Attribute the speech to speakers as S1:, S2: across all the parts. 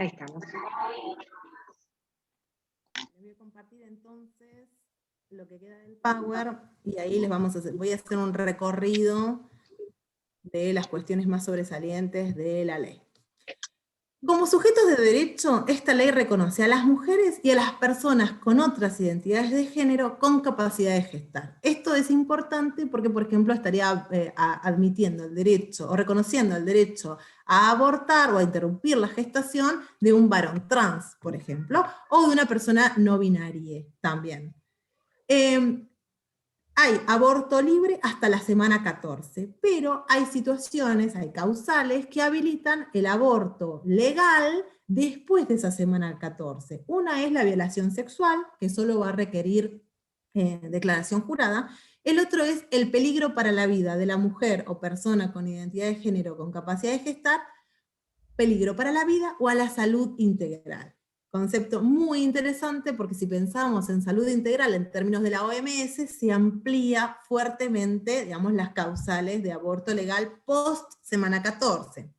S1: Ahí estamos.
S2: Les voy a compartir entonces lo que queda del Power, y ahí voy a hacer un recorrido de las cuestiones más sobresalientes de la ley. Como sujetos de derecho, esta ley reconoce a las mujeres y a las personas con otras identidades de género con capacidad de gestar. Esto es importante porque, por ejemplo, estaría admitiendo el derecho o reconociendo el derecho a abortar o a interrumpir la gestación de un varón trans, por ejemplo, o de una persona no binaria también. Hay aborto libre hasta la semana 14, pero hay situaciones, hay causales que habilitan el aborto legal después de esa semana 14. Una es la violación sexual, que solo va a requerir declaración jurada. El otro es el peligro para la vida de la mujer o persona con identidad de género con capacidad de gestar, peligro para la vida o a la salud integral. Concepto muy interesante porque si pensamos en salud integral en términos de la OMS, se amplía fuertemente, digamos, las causales de aborto legal post semana 14.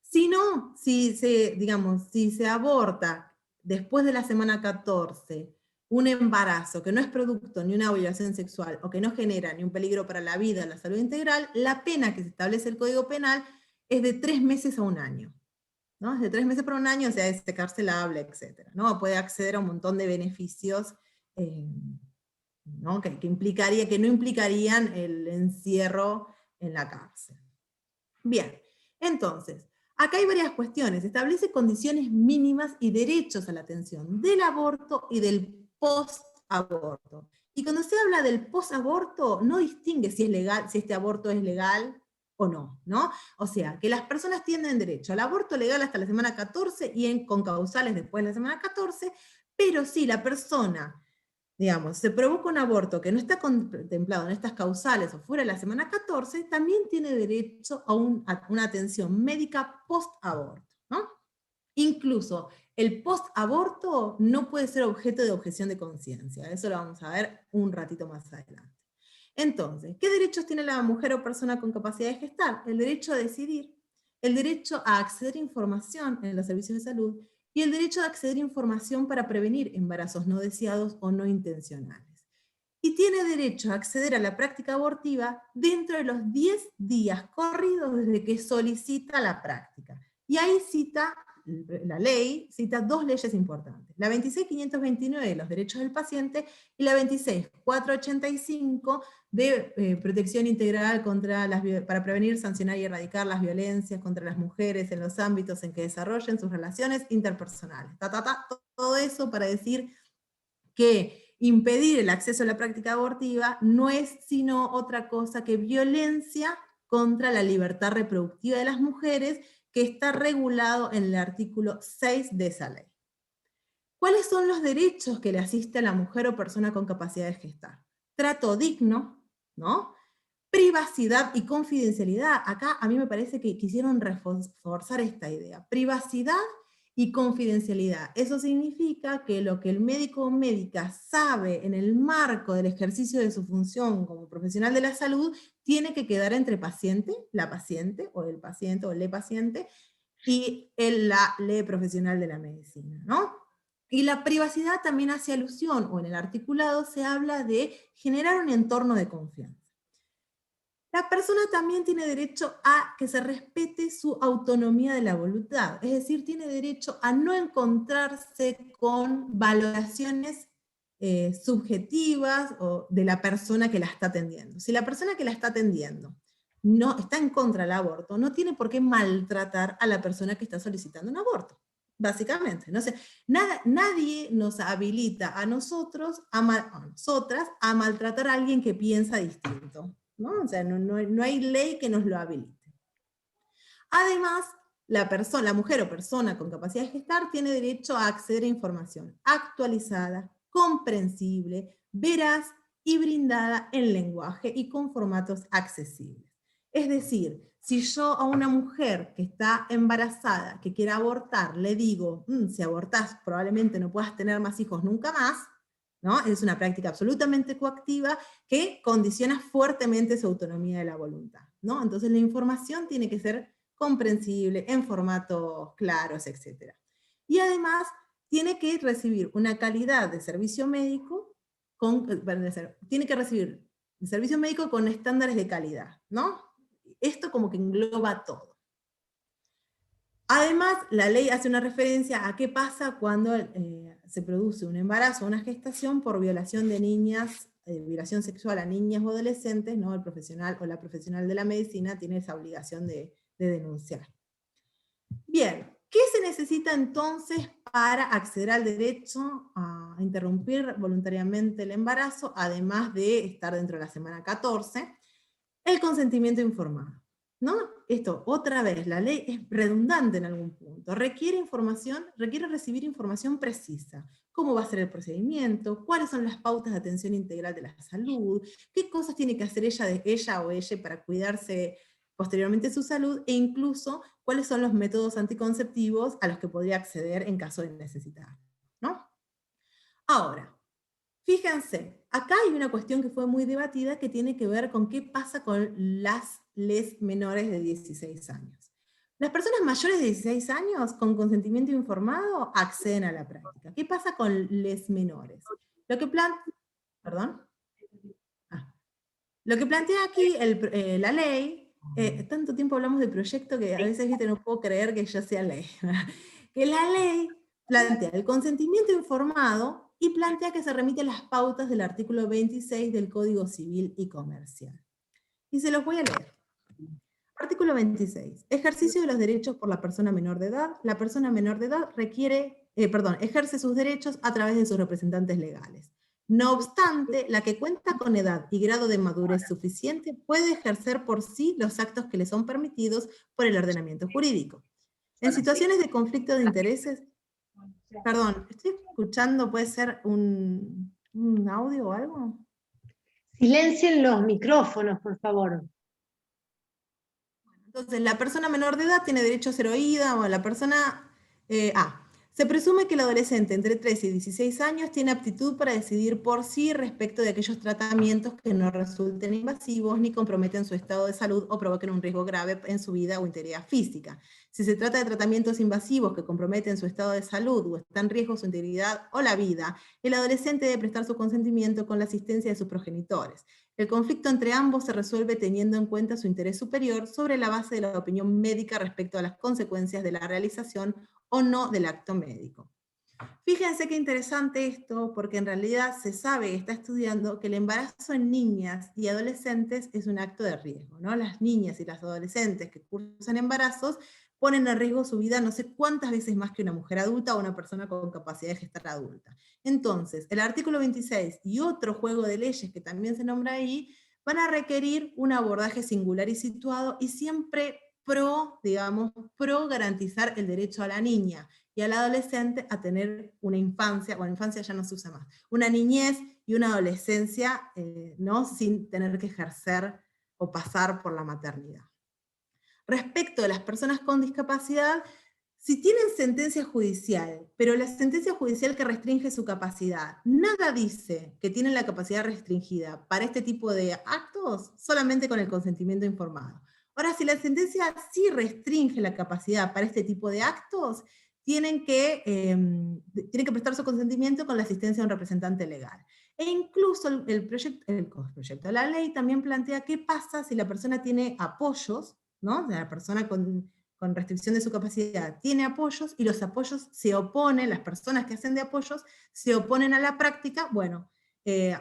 S2: Si no, si se aborta después de la semana 14 un embarazo que no es producto ni una violación sexual o que no genera ni un peligro para la vida o la salud integral, la pena que se establece el Código Penal es de 3 meses a 1 año. ¿No? Es de 3 meses para 1 año, o sea, es carcelable, etc. ¿No? Puede acceder a un montón de beneficios ¿no? que no implicarían el encierro en la cárcel. Bien, entonces, acá hay varias cuestiones. Establece condiciones mínimas y derechos a la atención del aborto y del post-aborto. Y cuando se habla del post-aborto, no distingue si es legal, si este aborto es legal o no, ¿no? O sea, que las personas tienen derecho al aborto legal hasta la semana 14 y con causales después de la semana 14, pero si la persona, digamos, se provoca un aborto que no está contemplado en estas causales o fuera de la semana 14, también tiene derecho a una atención médica post-aborto, ¿no? Incluso el post-aborto no puede ser objeto de objeción de conciencia, eso lo vamos a ver un ratito más adelante. Entonces, ¿qué derechos tiene la mujer o persona con capacidad de gestar? El derecho a decidir, el derecho a acceder a información en los servicios de salud y el derecho a acceder a información para prevenir embarazos no deseados o no intencionales. Y tiene derecho a acceder a la práctica abortiva dentro de los 10 días corridos desde que solicita la práctica. Y ahí la ley cita 2 leyes importantes, la 26.529 de los derechos del paciente y la 26.485 de protección integral para prevenir, sancionar y erradicar las violencias contra las mujeres en los ámbitos en que desarrollen sus relaciones interpersonales. Todo eso para decir que impedir el acceso a la práctica abortiva no es sino otra cosa que violencia contra la libertad reproductiva de las mujeres, que está regulado en el artículo 6 de esa ley. ¿Cuáles son los derechos que le asiste a la mujer o persona con capacidad de gestar? Trato digno, ¿no? Privacidad y confidencialidad. Acá a mí me parece que quisieron reforzar esta idea. Privacidad y confidencialidad. Eso significa que lo que el médico o médica sabe en el marco del ejercicio de su función como profesional de la salud tiene que quedar entre la paciente, o el paciente, o el paciente, y la profesional de la medicina, ¿no? Y la privacidad también hace alusión, o en el articulado se habla de generar un entorno de confianza. La persona también tiene derecho a que se respete su autonomía de la voluntad, es decir, tiene derecho a no encontrarse con valoraciones subjetivas o de la persona que la está atendiendo. Si la persona que la está atendiendo no está en contra del aborto, no tiene por qué maltratar a la persona que está solicitando un aborto, básicamente. No sé, nadie nos habilita a nosotros, a nosotras, a maltratar a alguien que piensa distinto, ¿no? O sea, no hay ley que nos lo habilite. Además, la mujer o persona con capacidad de gestar tiene derecho a acceder a información actualizada, comprensible, veraz y brindada en lenguaje y con formatos accesibles. Es decir, si yo a una mujer que está embarazada, que quiere abortar, le digo, si abortás probablemente no puedas tener más hijos nunca más, ¿no? Es una práctica absolutamente coactiva que condiciona fuertemente su autonomía de la voluntad, ¿no? Entonces la información tiene que ser comprensible, en formatos claros, etc. Y además tiene que recibir una calidad de servicio médico, tiene que recibir el servicio médico con estándares de calidad, ¿no? Esto como que engloba todo. Además, la ley hace una referencia a qué pasa cuando se produce un embarazo o una gestación por violación de niñas, violación sexual a niñas o adolescentes, ¿no? El profesional o la profesional de la medicina tiene esa obligación de denunciar. Bien, ¿qué se necesita entonces para acceder al derecho a interrumpir voluntariamente el embarazo, además de estar dentro de la semana 14? El consentimiento informado, ¿no? Esto, otra vez, la ley es redundante en algún punto. Requiere recibir información precisa. ¿Cómo va a ser el procedimiento? ¿Cuáles son las pautas de atención integral de la salud? ¿Qué cosas tiene que hacer ella o ella para cuidarse posteriormente su salud? E incluso, ¿cuáles son los métodos anticonceptivos a los que podría acceder en caso de necesitar? ¿No? Ahora, fíjense, acá hay una cuestión que fue muy debatida que tiene que ver con qué pasa con les menores de 16 años. Las personas mayores de 16 años con consentimiento informado acceden a la práctica. ¿Qué pasa con les menores? Lo que perdón. Lo que plantea aquí la ley, tanto tiempo hablamos de proyecto que a veces no puedo creer que ya sea ley, que la ley plantea el consentimiento informado y plantea que se remite a las pautas del artículo 26 del Código Civil y Comercial. Y se los voy a leer. Artículo 26. Ejercicio de los derechos por la persona menor de edad. La persona menor de edad ejerce sus derechos a través de sus representantes legales. No obstante, la que cuenta con edad y grado de madurez suficiente puede ejercer por sí los actos que le son permitidos por el ordenamiento jurídico. En situaciones de conflicto de intereses, perdón, estoy escuchando, puede ser un audio o algo.
S1: Silencien los micrófonos, por favor.
S2: Entonces, la persona menor de edad tiene derecho a ser oída, o la persona... Se presume que el adolescente entre 13 y 16 años tiene aptitud para decidir por sí respecto de aquellos tratamientos que no resulten invasivos ni comprometen su estado de salud o provoquen un riesgo grave en su vida o integridad física. Si se trata de tratamientos invasivos que comprometen su estado de salud o está en riesgo su integridad o la vida, el adolescente debe prestar su consentimiento con la asistencia de sus progenitores. El conflicto entre ambos se resuelve teniendo en cuenta su interés superior sobre la base de la opinión médica respecto a las consecuencias de la realización o no del acto médico. Fíjense qué interesante esto, porque en realidad se sabe, está estudiando, que el embarazo en niñas y adolescentes es un acto de riesgo, ¿no? Las niñas y las adolescentes que cursan embarazos ponen en riesgo su vida no sé cuántas veces más que una mujer adulta o una persona con capacidad de gestar adulta. Entonces, el artículo 26 y otro juego de leyes que también se nombra ahí, van a requerir un abordaje singular y situado y siempre pro garantizar el derecho a la niña y al adolescente a tener una infancia, bueno, infancia ya no se usa más, una niñez y una adolescencia, ¿no? Sin tener que ejercer o pasar por la maternidad. Respecto a las personas con discapacidad, si tienen sentencia judicial, pero la sentencia judicial que restringe su capacidad, nada dice que tienen la capacidad restringida para este tipo de actos, solamente con el consentimiento informado. Ahora, si la sentencia sí restringe la capacidad para este tipo de actos, tienen que prestar su consentimiento con la asistencia de un representante legal. E incluso el proyecto de la ley también plantea qué pasa si la persona tiene apoyos, ¿no? La persona con restricción de su capacidad tiene apoyos y los apoyos se oponen, las personas que hacen de apoyos se oponen a la práctica. Bueno,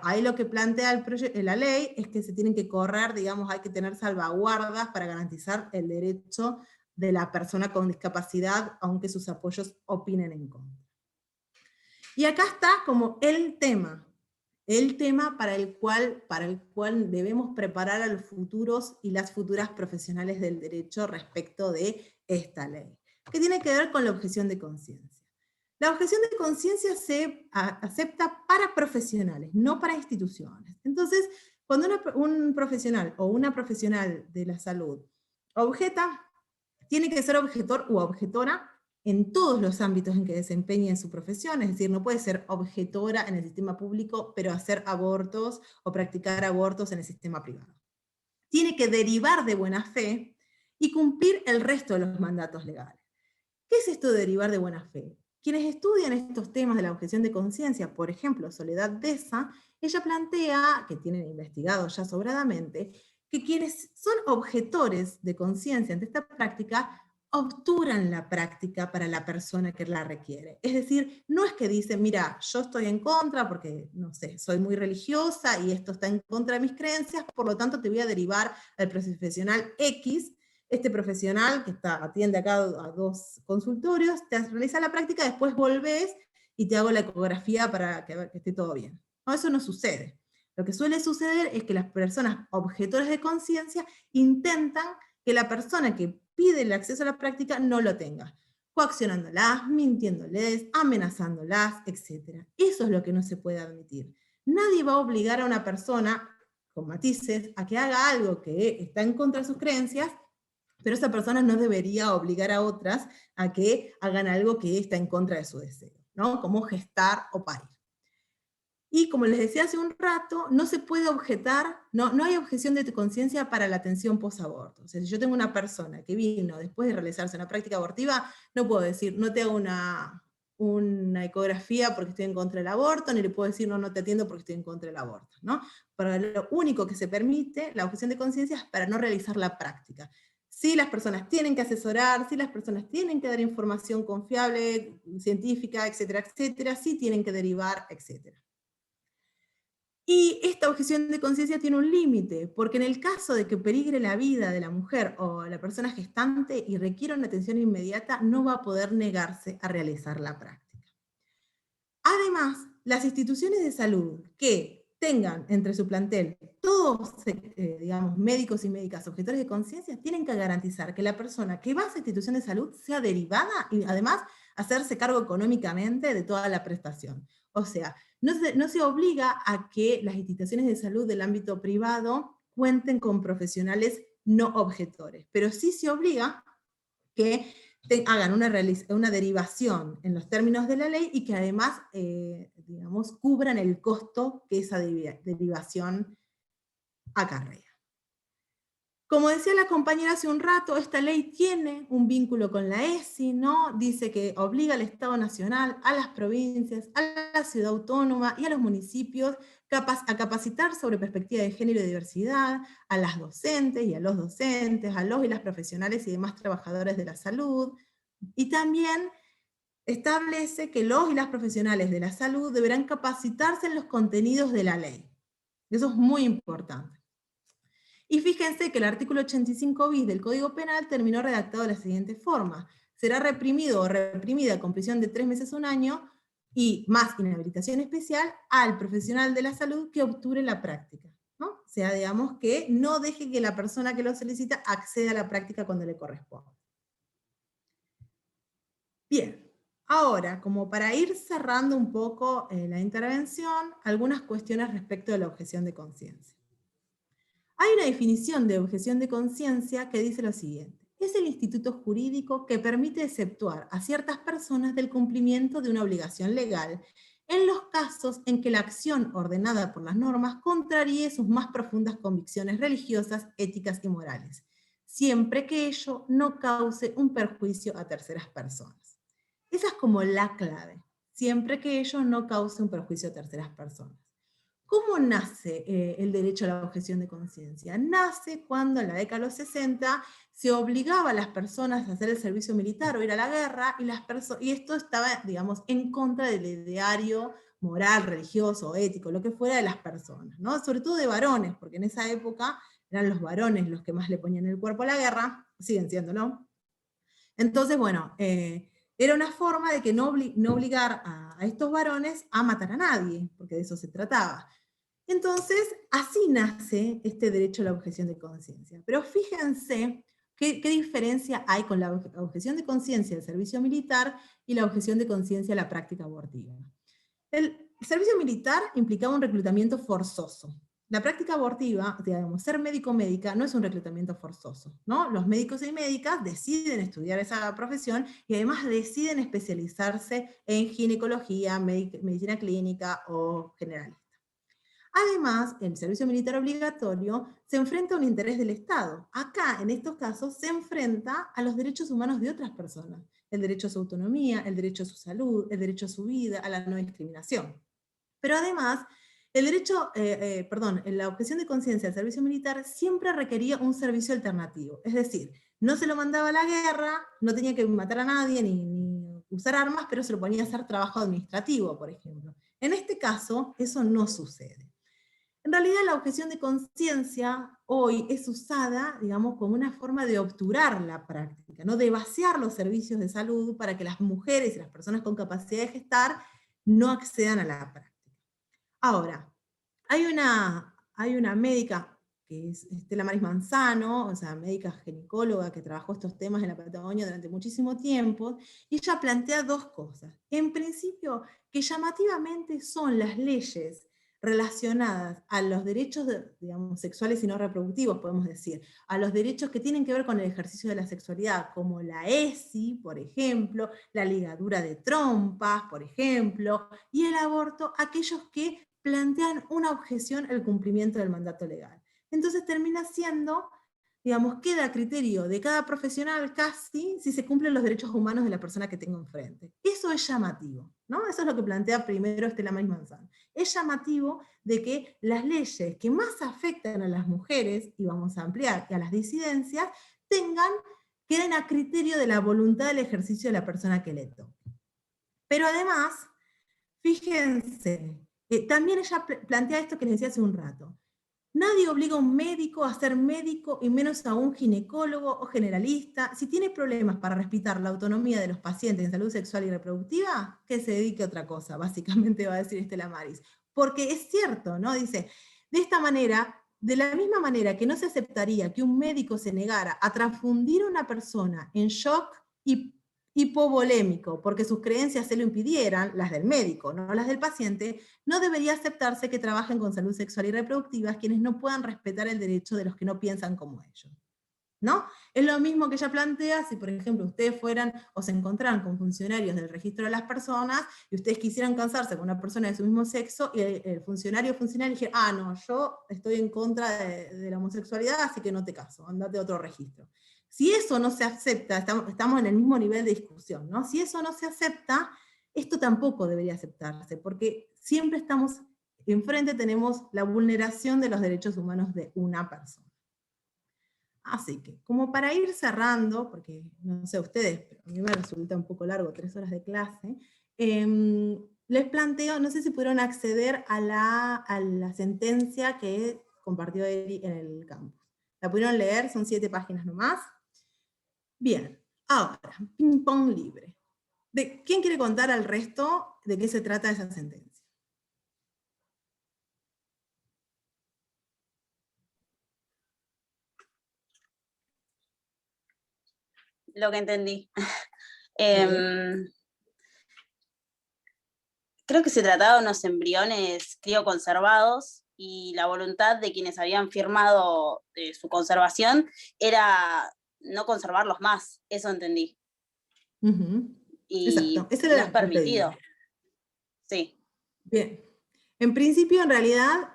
S2: ahí lo que plantea la ley es que se tienen que correr, digamos, hay que tener salvaguardas para garantizar el derecho de la persona con discapacidad, aunque sus apoyos opinen en contra. Y acá está como el tema para el cual debemos preparar a los futuros y las futuras profesionales del derecho respecto de esta ley, que tiene que ver con la objeción de conciencia. La objeción de conciencia se acepta para profesionales, no para instituciones. Entonces, cuando un profesional o una profesional de la salud objeta, tiene que ser objetor u objetora en todos los ámbitos en que desempeñe su profesión, es decir, no puede ser objetora en el sistema público, pero hacer abortos o practicar abortos en el sistema privado. Tiene que derivar de buena fe y cumplir el resto de los mandatos legales. ¿Qué es esto de derivar de buena fe? Quienes estudian estos temas de la objeción de conciencia, por ejemplo, Soledad Deza, ella plantea, que tienen investigado ya sobradamente, que quienes son objetores de conciencia ante esta práctica obturan la práctica para la persona que la requiere. Es decir, no es que dicen, mira, yo estoy en contra porque, no sé, soy muy religiosa y esto está en contra de mis creencias, por lo tanto te voy a derivar al profesional X. Este profesional que atiende acá a 2 consultorios, te realiza la práctica, después volvés y te hago la ecografía para que esté todo bien. No, eso no sucede. Lo que suele suceder es que las personas objetores de conciencia intentan que la persona que pide el acceso a la práctica no lo tenga, coaccionándolas, mintiéndoles, amenazándolas, etc. Eso es lo que no se puede admitir. Nadie va a obligar a una persona, con matices, a que haga algo que está en contra de sus creencias, pero esa persona no debería obligar a otras a que hagan algo que está en contra de su deseo, ¿no? Como gestar o parir. Y como les decía hace un rato, no se puede objetar, no hay objeción de conciencia para la atención posaborto. O sea, si yo tengo una persona que vino después de realizarse una práctica abortiva, no puedo decir, no te hago una ecografía porque estoy en contra del aborto, ni le puedo decir, no te atiendo porque estoy en contra del aborto, ¿no? Para lo único que se permite, la objeción de conciencia, es para no realizar la práctica. Sí, las personas tienen que asesorar, sí, las personas tienen que dar información confiable, científica, etcétera, etcétera, sí tienen que derivar, etcétera. Y esta objeción de conciencia tiene un límite, porque en el caso de que peligre la vida de la mujer o la persona gestante y requiera una atención inmediata, no va a poder negarse a realizar la práctica. Además, las instituciones de salud que tengan entre su plantel todos, digamos, médicos y médicas objetores de conciencia, tienen que garantizar que la persona que va a esa institución de salud sea derivada y además hacerse cargo económicamente de toda la prestación. O sea, no se obliga a que las instituciones de salud del ámbito privado cuenten con profesionales no objetores, pero sí se obliga que hagan una derivación en los términos de la ley y que además, digamos, cubran el costo que esa derivación acarrea. Como decía la compañera hace un rato, esta ley tiene un vínculo con la ESI, ¿no? Dice que obliga al Estado Nacional, a las provincias, a la ciudad autónoma y a los municipios a capacitar sobre perspectiva de género y diversidad, a las docentes y a los docentes, a los y las profesionales y demás trabajadores de la salud, y también establece que los y las profesionales de la salud deberán capacitarse en los contenidos de la ley. Eso es muy importante. Y fíjense que el artículo 85 bis del Código Penal terminó redactado de la siguiente forma: será reprimido o reprimida con prisión de 3 meses a 1 año y más inhabilitación especial al profesional de la salud que obture la práctica, ¿no? O sea, digamos que no deje que la persona que lo solicita acceda a la práctica cuando le corresponda. Bien, ahora, como para ir cerrando un poco la intervención, algunas cuestiones respecto de la objeción de conciencia. Hay una definición de objeción de conciencia que dice lo siguiente: es el instituto jurídico que permite exceptuar a ciertas personas del cumplimiento de una obligación legal en los casos en que la acción ordenada por las normas contraríe sus más profundas convicciones religiosas, éticas y morales, siempre que ello no cause un perjuicio a terceras personas. Esa es como la clave, siempre que ello no cause un perjuicio a terceras personas. ¿Cómo nace el derecho a la objeción de conciencia? Nace cuando en la década de los 60 se obligaba a las personas a hacer el servicio militar o ir a la guerra, y esto estaba, digamos, en contra del ideario moral, religioso, ético, lo que fuera de las personas, ¿no? Sobre todo de varones, porque en esa época eran los varones los que más le ponían el cuerpo a la guerra, siguen siendo, ¿no? Entonces, bueno, era una forma de que no obligar a estos varones a matar a nadie, porque de eso se trataba. Entonces, así nace este derecho a la objeción de conciencia. Pero fíjense qué diferencia hay con la objeción de conciencia del servicio militar y la objeción de conciencia de la práctica abortiva. El servicio militar implicaba un reclutamiento forzoso. La práctica abortiva, digamos, ser médico o médica, no es un reclutamiento forzoso, ¿no? Los médicos y médicas deciden estudiar esa profesión y además deciden especializarse en ginecología, medicina clínica o generalista. Además, el servicio militar obligatorio se enfrenta a un interés del Estado. Acá, en estos casos, se enfrenta a los derechos humanos de otras personas. El derecho a su autonomía, el derecho a su salud, el derecho a su vida, a la no discriminación. Pero además, la objeción de conciencia al servicio militar siempre requería un servicio alternativo. Es decir, no se lo mandaba a la guerra, no tenía que matar a nadie ni usar armas, pero se lo ponía a hacer trabajo administrativo, por ejemplo. En este caso, eso no sucede. En realidad, la objeción de conciencia hoy es usada, digamos, como una forma de obturar la práctica, ¿no? De vaciar los servicios de salud para que las mujeres y las personas con capacidad de gestar no accedan a la práctica. Ahora, hay una médica que es Estela Maris Manzano, o sea, médica ginecóloga que trabajó estos temas en la Patagonia durante muchísimo tiempo, y ella plantea dos cosas. En principio, que llamativamente son las leyes relacionadas a los derechos, digamos, sexuales y no reproductivos, podemos decir, a los derechos que tienen que ver con el ejercicio de la sexualidad, como la ESI, por ejemplo, la ligadura de trompas, por ejemplo, y el aborto, aquellos que plantean una objeción al cumplimiento del mandato legal. Entonces termina siendo, digamos, queda a criterio de cada profesional casi si se cumplen los derechos humanos de la persona que tengo enfrente. Eso es llamativo, ¿no? Eso es lo que plantea primero Estela Maris Manzano. Es llamativo de que las leyes que más afectan a las mujeres, y vamos a ampliar, y a las disidencias, queden a criterio de la voluntad del ejercicio de la persona que le toque. Pero además, fíjense, también ella plantea esto que les decía hace un rato. Nadie obliga a un médico a ser médico, y menos a un ginecólogo o generalista. Si tiene problemas para respetar la autonomía de los pacientes en salud sexual y reproductiva, que se dedique a otra cosa, básicamente va a decir Estela Maris. Porque es cierto, ¿no? Dice, de esta manera, de la misma manera que no se aceptaría que un médico se negara a transfundir a una persona en shock y hipovolémico, porque sus creencias se lo impidieran, las del médico, no las del paciente, no debería aceptarse que trabajen con salud sexual y reproductiva quienes no puedan respetar el derecho de los que no piensan como ellos. ¿No? Es lo mismo que ella plantea si, por ejemplo, ustedes fueran o se encontraran con funcionarios del registro de las personas y ustedes quisieran casarse con una persona de su mismo sexo y el funcionario dijera, no, yo estoy en contra de la homosexualidad, así que no te caso, andate a otro registro. Si eso no se acepta, estamos en el mismo nivel de discusión, ¿no? Si eso no se acepta, esto tampoco debería aceptarse, porque siempre estamos, enfrente tenemos la vulneración de los derechos humanos de una persona. Así que, como para ir cerrando, porque no sé ustedes, pero a mí me resulta un poco largo, 3 horas de clase, les planteo, no sé si pudieron acceder a la sentencia que compartió Eri en el campus. ¿La pudieron leer? Son 7 páginas nomás. Bien, ahora, ping pong libre. ¿Quién quiere contar al resto de qué se trata esa sentencia?
S3: Lo que entendí. Creo que se trataba de unos embriones crioconservados y la voluntad de quienes habían firmado su conservación era no conservarlos más, eso entendí. Y
S2: exacto, ese
S3: no
S2: era
S3: es permitido. Sí.
S2: Bien. En principio, en realidad,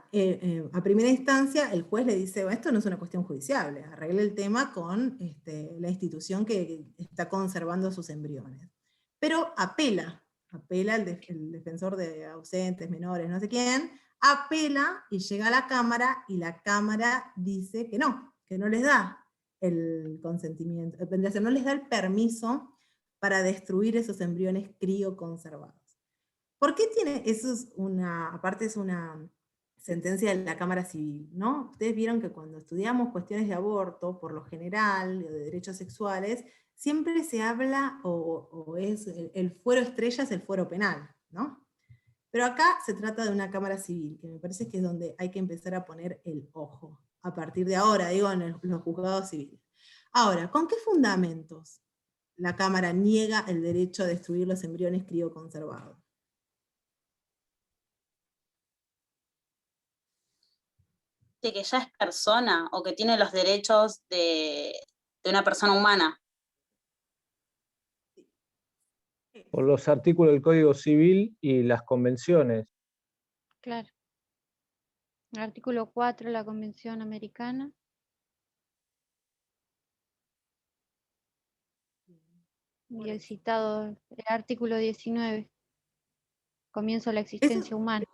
S2: a primera instancia, el juez le dice, bueno, esto no es una cuestión judicial, arregle el tema con la institución que está conservando sus embriones. Pero apela el defensor de ausentes, menores, no sé quién, apela y llega a la Cámara, y la Cámara dice que no les da el consentimiento, no les da el permiso para destruir esos embriones crioconservados. ¿Por qué tiene, eso es aparte es una sentencia de la Cámara Civil, ¿no? Ustedes vieron que cuando estudiamos cuestiones de aborto, por lo general, o de derechos sexuales, siempre se habla, o es el fuero estrella es el fuero penal, ¿no? Pero acá se trata de una Cámara Civil, que me parece que es donde hay que empezar a poner el ojo, a partir de ahora, digo, en los juzgados civiles. Ahora, ¿con qué fundamentos la Cámara niega el derecho a destruir los embriones crioconservados?
S3: De que ya es persona o que tiene los derechos de una persona humana.
S4: Por los artículos del Código Civil y las convenciones.
S5: Claro. Artículo 4 de la Convención Americana. Y el citado, el artículo 19. Comienzo de la existencia humana.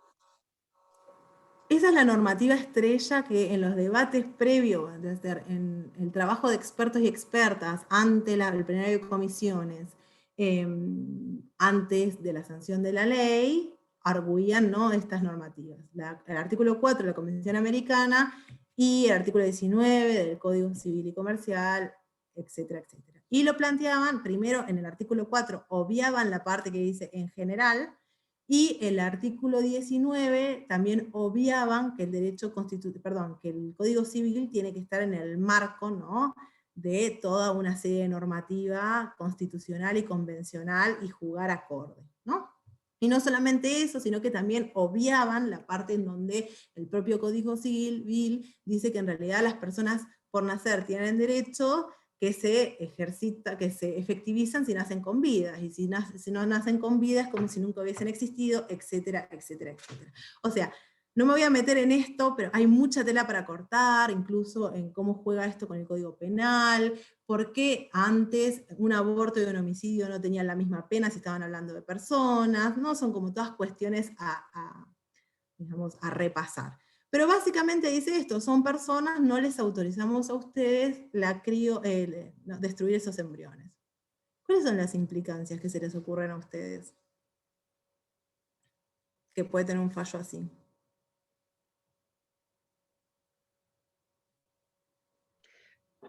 S2: Esa es la normativa estrella que en los debates previos, en el trabajo de expertos y expertas ante el plenario de comisiones, antes de la sanción de la ley, arguían, ¿no?, estas normativas. El artículo 4 de la Convención Americana y el artículo 19 del Código Civil y Comercial, etcétera, etcétera. Y lo planteaban, primero en el artículo 4, obviaban la parte que dice en general, y el artículo 19 también obviaban que que el Código Civil tiene que estar en el marco, ¿no?, de toda una serie de normativa constitucional y convencional y jugar acorde, ¿no? Y no solamente eso, sino que también obviaban la parte en donde el propio Código Civil dice que en realidad las personas por nacer tienen derecho que se efectivizan si nacen con vida, y si no nacen con vida es como si nunca hubiesen existido, etcétera, etcétera, etcétera. O sea, no me voy a meter en esto, pero hay mucha tela para cortar, incluso en cómo juega esto con el Código Penal, por qué antes un aborto y un homicidio no tenían la misma pena si estaban hablando de personas, ¿no? Son como todas cuestiones digamos, a repasar. Pero básicamente dice esto, son personas, no les autorizamos a ustedes destruir esos embriones. ¿Cuáles son las implicancias que se les ocurren a ustedes? Que puede tener un fallo así.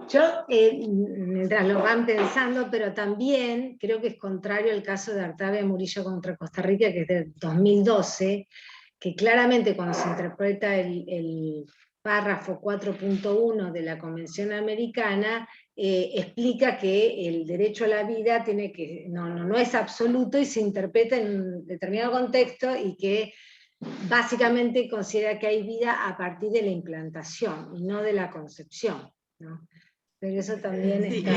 S1: Yo, mientras lo van pensando, pero también creo que es contrario al caso de Artavia Murillo contra Costa Rica, que es de 2012, que claramente cuando se interpreta el párrafo 4.1 de la Convención Americana, explica que el derecho a la vida no es absoluto y se interpreta en un determinado contexto, y que básicamente considera que hay vida a partir de la implantación y no de la concepción, ¿no? Pero eso también
S6: Sí,
S1: está...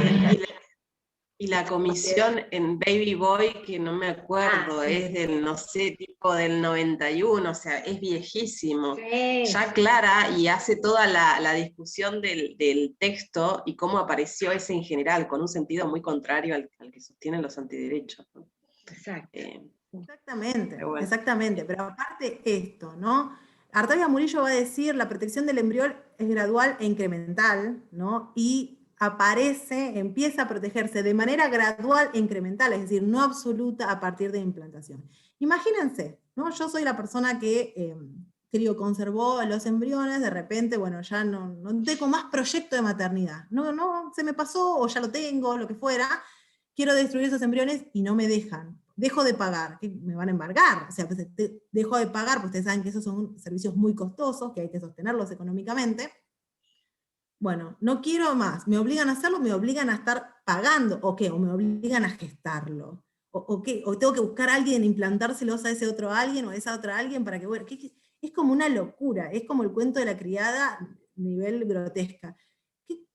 S6: y la comisión en Baby Boy, que no me acuerdo,
S1: sí.
S6: es del, no sé, tipo del 91, o sea, es viejísimo.
S1: Sí.
S6: Ya aclara y hace toda la discusión del texto y cómo apareció ese en general, con un sentido muy contrario al que sostienen los antiderechos, ¿no?
S1: Exacto.
S2: Exactamente,
S6: Pero bueno.
S2: exactamente. Pero aparte esto, ¿no? Artavia Murillo va a decir, la protección del embrión es gradual e incremental, ¿no? Y empieza a protegerse de manera gradual e incremental, es decir, no absoluta a partir de implantación. Imagínense, ¿no? Yo soy la persona que conservó los embriones, de repente, bueno, ya no tengo más proyecto de maternidad. No, se me pasó, o ya lo tengo, lo que fuera. Quiero destruir esos embriones y no me dejan. Dejo de pagar, que me van a embargar. O sea, pues, dejo de pagar, porque ustedes saben que esos son servicios muy costosos, que hay que sostenerlos económicamente. Bueno, no quiero más, me obligan a hacerlo, me obligan a estar pagando, ¿o qué? O me obligan a gestarlo. ¿O qué? O tengo que buscar a alguien, implantárselos a ese otro alguien o a esa otra alguien para que, bueno, es como una locura, es como el cuento de la criada nivel grotesca.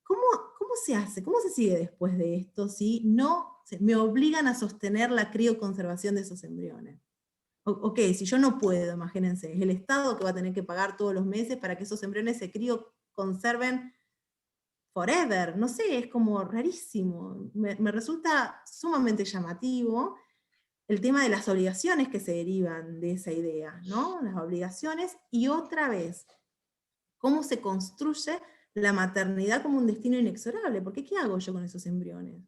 S2: ¿Cómo se hace? ¿Cómo se sigue después de esto si no me obligan a sostener la crioconservación de esos embriones? Ok, si yo no puedo, imagínense, es el Estado que va a tener que pagar todos los meses para que esos embriones se crioconserven forever, no sé, es como rarísimo. Me resulta sumamente llamativo el tema de las obligaciones que se derivan de esa idea, ¿no? Las obligaciones, y otra vez, cómo se construye la maternidad como un destino inexorable, porque ¿qué hago yo con esos embriones?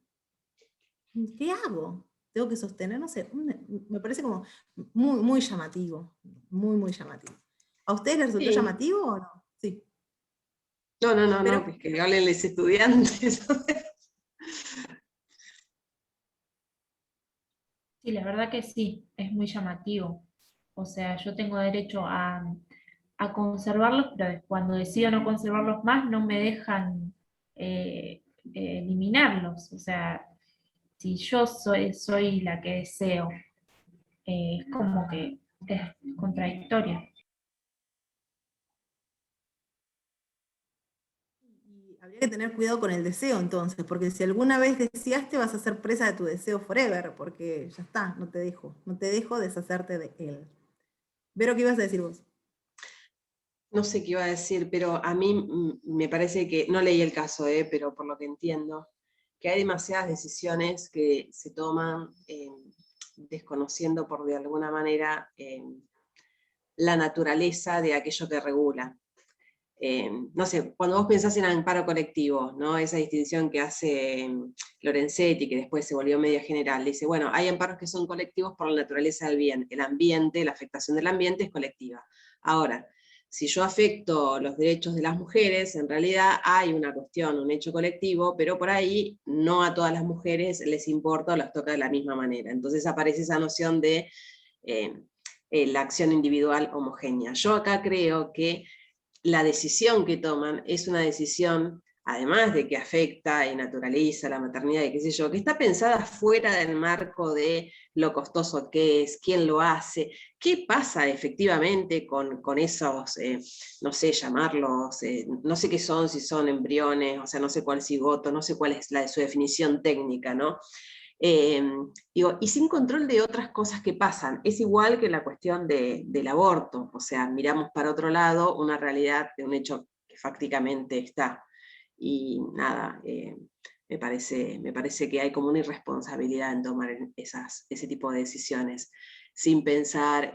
S2: ¿Qué hago? Tengo que sostener, no sé, me parece como muy, muy llamativo, muy, muy llamativo. ¿A ustedes les resultó llamativo o no? Sí.
S6: No, pues que hablen los estudiantes.
S7: Sí, la verdad que sí, es muy llamativo. O sea, yo tengo derecho a conservarlos, pero cuando decido no conservarlos más, no me dejan eliminarlos. O sea, si yo soy la que deseo, es como que es contradictorio.
S2: Y habría que tener cuidado con el deseo entonces, porque si alguna vez deseaste vas a ser presa de tu deseo forever, porque ya está, no te dejo deshacerte de él. Vero, ¿qué ibas a decir vos?
S6: No sé qué iba a decir, pero a mí me parece que, no leí el caso, pero por lo que entiendo, que hay demasiadas decisiones que se toman desconociendo por de alguna manera la naturaleza de aquello que regula. No sé, cuando vos pensás en amparo colectivo, ¿no? Esa distinción que hace Lorenzetti, que después se volvió media general, dice, bueno, hay amparos que son colectivos por la naturaleza del bien, el ambiente, la afectación del ambiente es colectiva. Ahora, si yo afecto los derechos de las mujeres, en realidad hay una cuestión, un hecho colectivo, pero por ahí no a todas las mujeres les importa o las toca de la misma manera. Entonces aparece esa noción de la acción individual homogénea. Yo acá creo que la decisión que toman es una decisión, además de que afecta y naturaliza la maternidad y qué sé yo, que está pensada fuera del marco de lo costoso que es, quién lo hace, qué pasa efectivamente con esos, no sé, llamarlos, no sé qué son, si son embriones, o sea, no sé cuál cigoto, no sé cuál es la de su definición técnica, ¿no? Digo, y sin control de otras cosas que pasan. Es igual que la cuestión del aborto, o sea, miramos para otro lado una realidad de un hecho que fácticamente está. Y nada, me parece que hay como una irresponsabilidad en tomar ese tipo de decisiones, sin pensar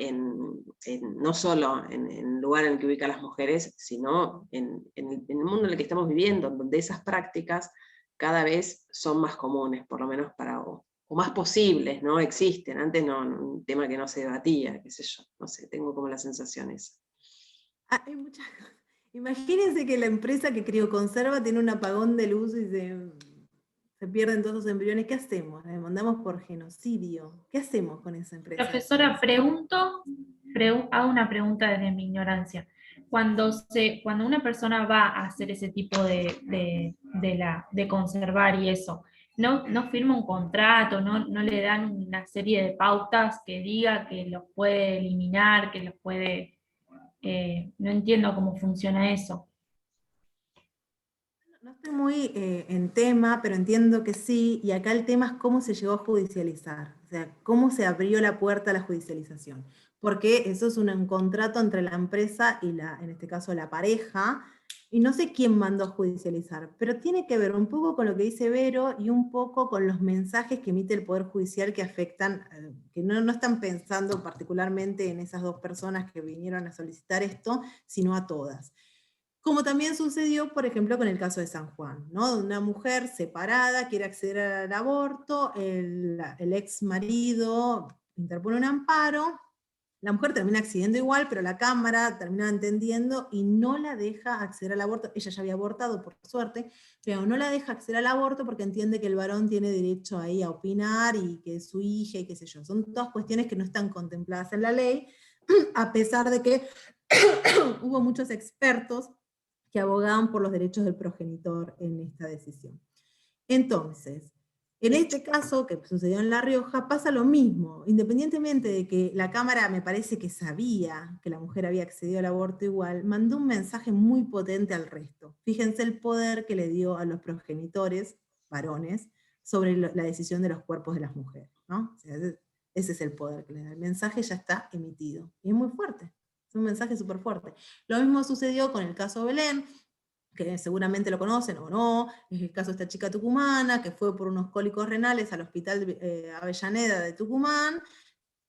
S6: no solo en el lugar en el que ubican las mujeres, sino en el mundo en el que estamos viviendo, donde esas prácticas cada vez son más comunes, por lo menos o más posibles, ¿no? Existen, antes no, un tema que no se debatía, qué sé yo, no sé, tengo como las sensaciones.
S2: Hay muchas cosas. Imagínense que la empresa que crioconserva tiene un apagón de luz y se pierden todos los embriones. ¿Qué hacemos? La demandamos por genocidio. ¿Qué hacemos con esa empresa?
S7: Profesora, hago una pregunta desde mi ignorancia. Cuando una persona va a hacer ese tipo de conservar y eso, ¿no firma un contrato, no le dan una serie de pautas que diga que los puede eliminar, que los puede... no entiendo cómo funciona eso.
S2: No estoy muy en tema, pero entiendo que sí, y acá el tema es cómo se llegó a judicializar, o sea, cómo se abrió la puerta a la judicialización, porque eso es un contrato entre la empresa y en este caso la pareja, y no sé quién mandó a judicializar, pero tiene que ver un poco con lo que dice Vero y un poco con los mensajes que emite el Poder Judicial que afectan, que no están pensando particularmente en esas dos personas que vinieron a solicitar esto, sino a todas. Como también sucedió, por ejemplo, con el caso de San Juan, ¿no? Una mujer separada quiere acceder al aborto, el ex marido interpone un amparo, la mujer termina accediendo igual, pero la Cámara termina entendiendo y no la deja acceder al aborto. Ella ya había abortado, por suerte, pero no la deja acceder al aborto porque entiende que el varón tiene derecho ahí a opinar y que es su hija y qué sé yo. Son todas cuestiones que no están contempladas en la ley, a pesar de que hubo muchos expertos que abogaban por los derechos del progenitor en esta decisión. Entonces, en este caso que sucedió en La Rioja pasa lo mismo, independientemente de que la Cámara me parece que sabía que la mujer había accedido al aborto igual, mandó un mensaje muy potente al resto. Fíjense el poder que le dio a los progenitores, varones, sobre la decisión de los cuerpos de las mujeres, ¿no? O sea, ese es el poder que le da. El mensaje ya está emitido, y es muy fuerte. Es un mensaje súper fuerte. Lo mismo sucedió con el caso Belén, que seguramente lo conocen o no, es el caso de esta chica tucumana, que fue por unos cólicos renales al hospital Avellaneda de Tucumán,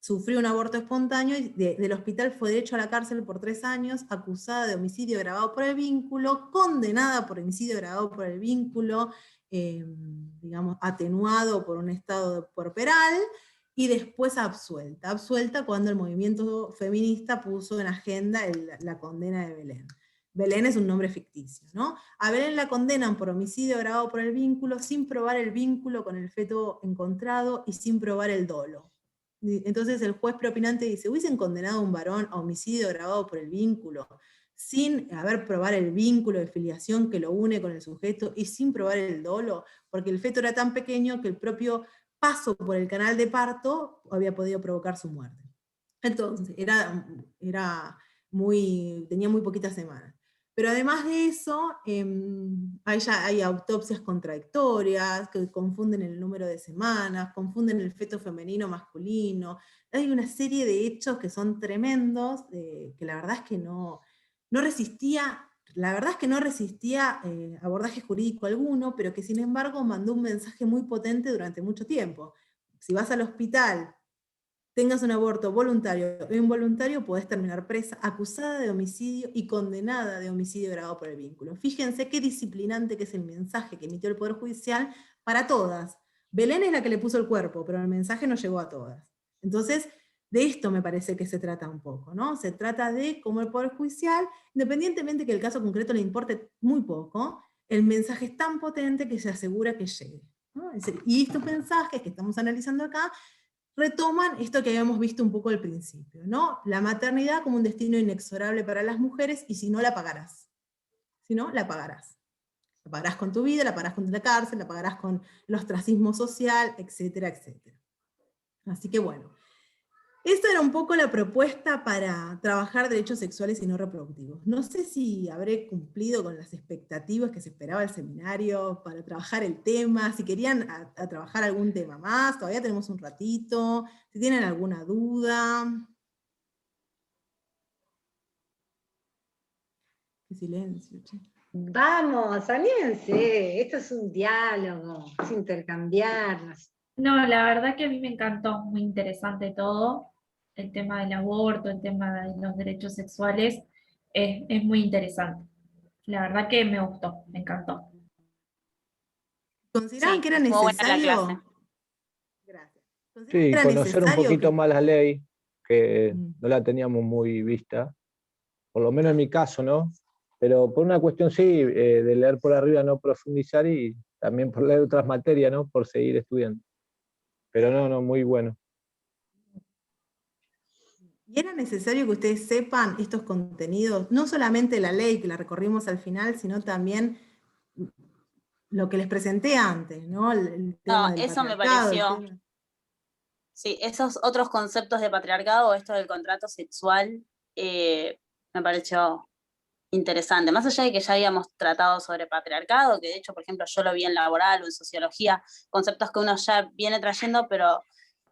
S2: sufrió un aborto espontáneo y del hospital fue derecho a la cárcel por 3 años, acusada de homicidio agravado por el vínculo, condenada por homicidio agravado por el vínculo, digamos, atenuado por un estado puerperal, y después absuelta cuando el movimiento feminista puso en agenda la condena de Belén. Belén es un nombre ficticio, ¿no? A Belén la condenan por homicidio agravado por el vínculo, sin probar el vínculo con el feto encontrado y sin probar el dolo. Entonces el juez preopinante dice, hubiesen condenado a un varón a homicidio agravado por el vínculo, sin probar el vínculo de filiación que lo une con el sujeto y sin probar el dolo, porque el feto era tan pequeño que el propio paso por el canal de parto había podido provocar su muerte. Entonces, tenía muy poquitas semanas. Pero además de eso, hay autopsias contradictorias, que confunden el número de semanas, confunden el feto femenino masculino. Hay una serie de hechos que son tremendos, que la verdad es que no no resistía, la verdad es que no resistía abordaje jurídico alguno, pero que sin embargo mandó un mensaje muy potente durante mucho tiempo. Si vas al hospital, tengas un aborto voluntario o involuntario, podés terminar presa, acusada de homicidio y condenada de homicidio agravado por el vínculo. Fíjense qué disciplinante que es el mensaje que emitió el Poder Judicial para todas. Belén es la que le puso el cuerpo, pero el mensaje no llegó a todas. Entonces, de esto me parece que se trata un poco, ¿no? Se trata de cómo el Poder Judicial, independientemente que el caso concreto le importe muy poco, el mensaje es tan potente que se asegura que llegue, ¿no? Es decir, y estos mensajes que estamos analizando acá retoman esto que habíamos visto un poco al principio, ¿no? La maternidad como un destino inexorable para las mujeres, y si no, la pagarás. Si no, la pagarás. La pagarás con tu vida, la pagarás con la cárcel, la pagarás con el ostracismo social, etcétera, etcétera. Así que bueno, esta era un poco la propuesta para trabajar derechos sexuales y no reproductivos. No sé si habré cumplido con las expectativas que se esperaba el seminario para trabajar el tema, si querían a trabajar algún tema más, todavía tenemos un ratito, si tienen alguna duda. Qué silencio, che.
S1: Vamos, anímense, esto es un diálogo, es intercambiarnos.
S7: No, la verdad que a mí me encantó, muy interesante todo, el tema del aborto, el tema de los derechos sexuales, es muy interesante. La verdad que me gustó, me encantó.
S2: ¿Consideraban
S3: Sí,
S2: que era
S3: estuvo buena la clase.
S2: necesario? Gracias. ¿Consideraban que
S4: Sí,
S2: era
S4: conocer un
S2: necesario
S4: poquito más la ley, que
S2: Mm.
S4: no la teníamos muy vista, por lo menos en mi caso, ¿no? Pero por una cuestión, sí, de leer por arriba, no profundizar, y también por leer otras materias, ¿no? Por seguir estudiando. Pero no, muy bueno.
S2: ¿Y era necesario que ustedes sepan estos contenidos, no solamente la ley que la recorrimos al final, sino también lo que les presenté antes, ¿no? El tema
S3: No,
S2: del
S3: eso me
S2: patriarcado, el
S3: pareció,
S2: tema...
S3: sí, esos otros conceptos de patriarcado, esto del contrato sexual, me pareció interesante. Más allá de que ya habíamos tratado sobre patriarcado, que de hecho, por ejemplo, yo lo vi en laboral o en sociología, conceptos que uno ya viene trayendo, pero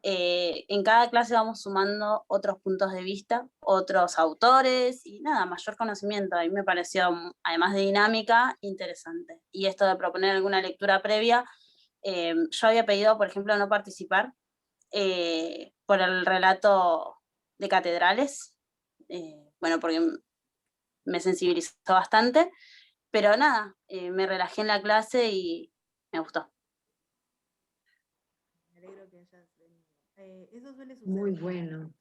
S3: en cada clase vamos sumando otros puntos de vista, otros autores y nada, mayor conocimiento. A mí me pareció, además de dinámica, interesante. Y esto de proponer alguna lectura previa, yo había pedido, por ejemplo, no participar por el relato de Catedrales, bueno, porque me sensibilizó bastante, pero nada, me relajé en la clase y me gustó.
S2: Me alegro que hayas venido. Eso suele suceder.
S1: Muy bueno.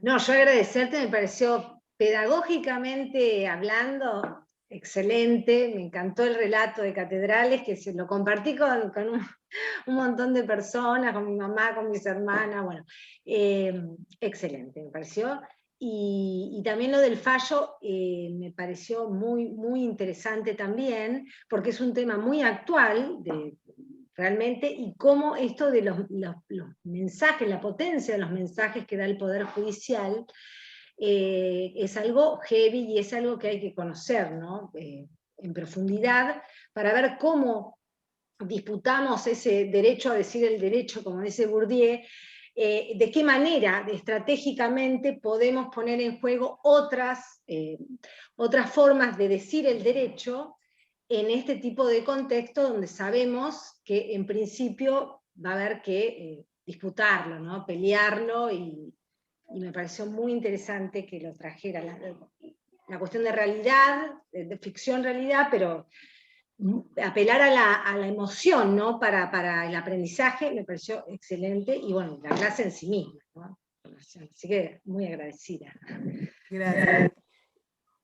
S1: No, yo agradecerte, me pareció pedagógicamente hablando excelente, me encantó el relato de Catedrales, que se lo compartí con un montón de personas, con mi mamá, con mis hermanas, bueno, excelente, me pareció. Y también lo del fallo me pareció muy interesante también, porque es un tema muy actual, realmente, y cómo esto de los mensajes, la potencia de los mensajes que da el Poder Judicial, es algo heavy y es algo que hay que conocer, ¿no? En profundidad, para ver cómo disputamos ese derecho a decir el derecho, como dice Bourdieu, de qué manera estratégicamente podemos poner en juego otras formas de decir el derecho en este tipo de contexto donde sabemos que en principio va a haber que disputarlo, ¿no? Pelearlo, y me pareció muy interesante que lo trajera la cuestión de realidad, de ficción-realidad, pero apelar a la emoción, ¿no? Para el aprendizaje me pareció excelente, y bueno, la clase en sí misma, ¿no? Así que muy agradecida.
S2: Gracias.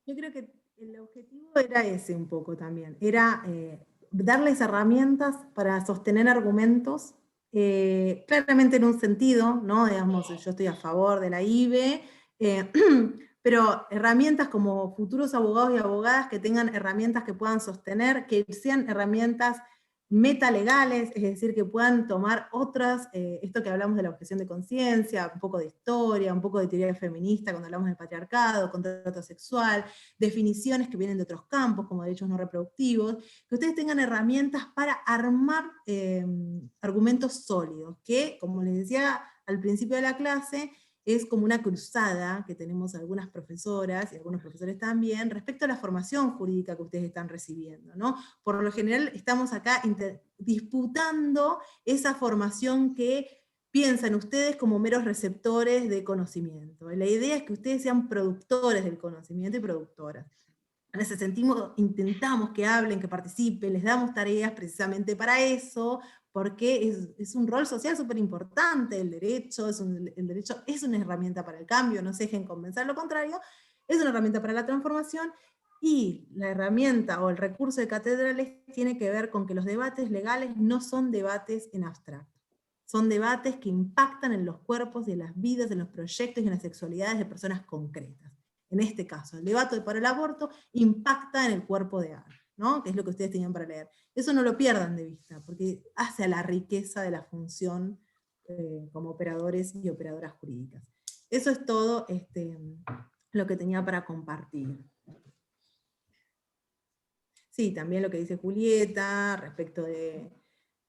S2: Yo creo que el objetivo era ese un poco también, era darles herramientas para sostener argumentos, claramente en un sentido, ¿no? Digamos, yo estoy a favor de la IBE, pero herramientas como futuros abogados y abogadas que tengan herramientas que puedan sostener, que sean herramientas metalegales, es decir, que puedan tomar otras, esto que hablamos de la objeción de conciencia, un poco de historia, un poco de teoría feminista cuando hablamos del patriarcado, contrato sexual, definiciones que vienen de otros campos como derechos no reproductivos, que ustedes tengan herramientas para armar argumentos sólidos, que, como les decía al principio de la clase, es como una cruzada que tenemos algunas profesoras y algunos profesores también respecto a la formación jurídica que ustedes están recibiendo, ¿no? Por lo general estamos acá disputando esa formación que piensan ustedes como meros receptores de conocimiento. La idea es que ustedes sean productores del conocimiento y productoras. En ese sentido, intentamos que hablen, que participen, les damos tareas precisamente para eso, porque es un rol social súper importante, el derecho es una herramienta para el cambio, no se dejen convencer lo contrario, es una herramienta para la transformación, y la herramienta o el recurso de catedrales tiene que ver con que los debates legales no son debates en abstracto, son debates que impactan en los cuerpos y en las vidas, en los proyectos y en las sexualidades de personas concretas. En este caso, el debate para el aborto impacta en el cuerpo de Ana, ¿no? Que es lo que ustedes tenían para leer. Eso no lo pierdan de vista, porque hace a la riqueza de la función como operadores y operadoras jurídicas. Eso es todo lo que tenía para compartir. Sí, también lo que dice Julieta respecto de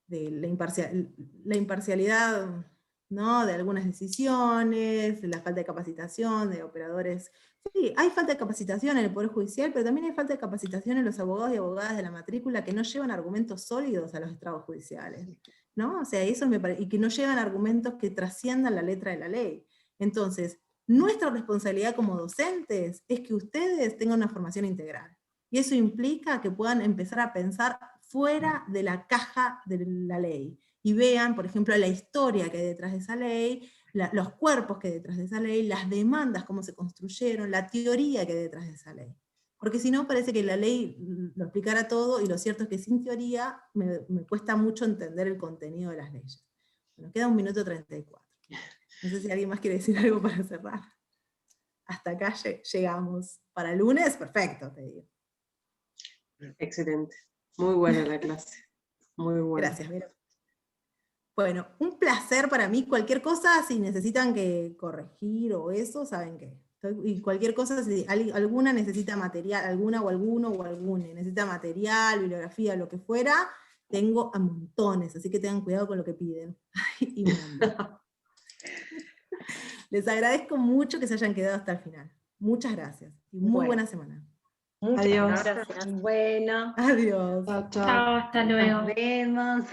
S2: la imparcialidad, ¿no? De algunas decisiones, la falta de capacitación de operadores. Sí, hay falta de capacitación en el Poder Judicial, pero también hay falta de capacitación en los abogados y abogadas de la matrícula que no llevan argumentos sólidos a los estrados judiciales, ¿no? O sea, eso y que no llevan argumentos que trasciendan la letra de la ley. Entonces, nuestra responsabilidad como docentes es que ustedes tengan una formación integral. Y eso implica que puedan empezar a pensar fuera de la caja de la ley, y vean, por ejemplo, la historia que hay detrás de esa ley, los cuerpos que hay detrás de esa ley, las demandas, cómo se construyeron, la teoría que hay detrás de esa ley. Porque si no, parece que la ley lo explicara todo, y lo cierto es que sin teoría me cuesta mucho entender el contenido de las leyes. Bueno, queda 1 minuto 34. No sé si alguien más quiere decir algo para cerrar. Hasta acá llegamos. Para el lunes, perfecto, te digo.
S6: Excelente. Muy buena la clase. Muy buena.
S2: Gracias, Vero. Bueno, un placer para mí. Cualquier cosa, si necesitan que corregir o eso, saben que. Y cualquier cosa, si alguna necesita material, alguna o alguno o alguna necesita material, bibliografía, lo que fuera, tengo a montones, así que tengan cuidado con lo que piden. Y me mandan. Les agradezco mucho que se hayan quedado hasta el final. Muchas gracias. Y muy buena semana.
S1: Muchas
S6: Adiós.
S1: gracias. Bueno.
S2: Adiós.
S6: Chao, chao.
S7: Chao, hasta luego.
S1: Nos vemos.